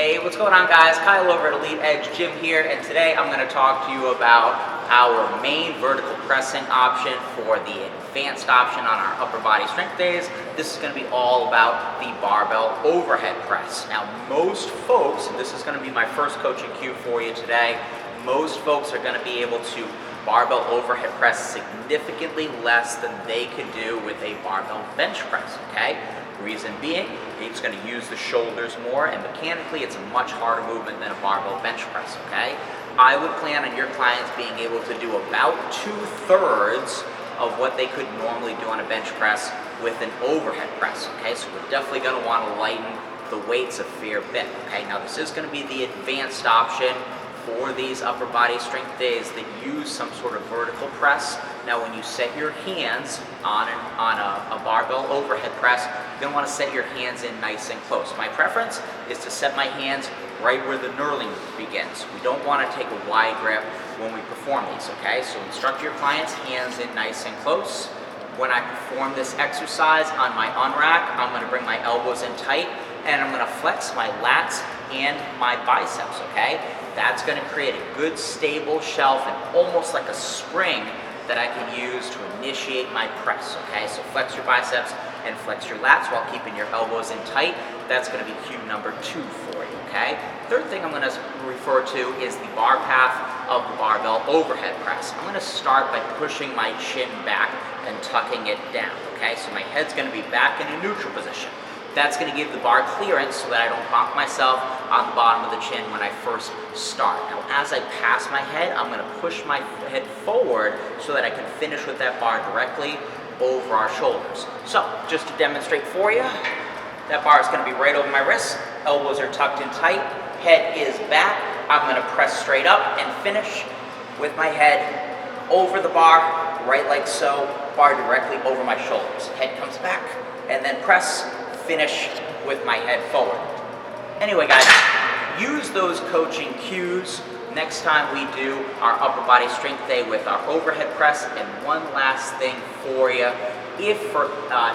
Hey, what's going on, guys? Kyle over at Elite Edge Gym here, and today I'm going to talk to you about our main vertical pressing option for the advanced option on our upper body strength days. This is going to be all about the barbell overhead press. Now, most folks, and this is going to be my first coaching cue for you today, most folks are going to be able to barbell overhead press significantly less than they could do with a barbell bench press, okay? Reason being, it's going to use the shoulders more, and mechanically it's a much harder movement than a barbell bench press, okay? I would plan on your clients being able to do about 2/3 of what they could normally do on a bench press with an overhead press, okay? So we're definitely going to want to lighten the weights a fair bit, okay? Now this is going to be the advanced option for these upper body strength days that use some sort of vertical press. Now when you set your hands on a barbell overhead press, you're going to want to set your hands in nice and close. My preference is to set my hands right where the knurling begins. We don't want to take a wide grip when we perform these, okay? So instruct your clients, hands in nice and close. When I perform this exercise on my unrack, I'm going to bring my elbows in tight, and I'm going to flex my lats and my biceps, okay? That's going to create a good stable shelf and almost like a spring that I can use to initiate my press, okay? So flex your biceps and flex your lats while keeping your elbows in tight. That's going to be cue number 2 for you, okay? Third thing I'm going to refer to is the bar path of the barbell overhead press. I'm going to start by pushing my chin back and tucking it down, okay? So my head's going to be back in a neutral position. That's going to give the bar clearance so that I don't bonk myself on the bottom of the chin when I first start. Now, as I pass my head, I'm going to push my head forward so that I can finish with that bar directly over our shoulders. So, just to demonstrate for you, that bar is going to be right over my wrist, elbows are tucked in tight, head is back. I'm going to press straight up and finish with my head over the bar, right like so, bar directly over my shoulders. Head comes back, and then press, finish with my head forward. Anyway, guys, use those coaching cues next time we do our upper body strength day with our overhead press. And one last thing for you, if for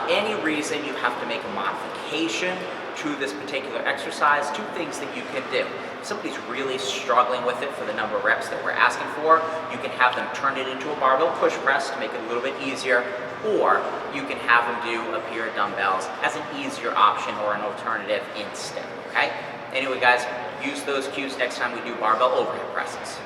any reason you have to make a modification to this particular exercise, 2 things that you can do. If somebody's really struggling with it for the number of reps that we're asking for, you can have them turn it into a barbell push press to make it a little bit easier, or you can have them do a pair of dumbbells as an easier option or an alternative instead, okay? Anyway, guys, use those cues next time we do barbell overhead presses.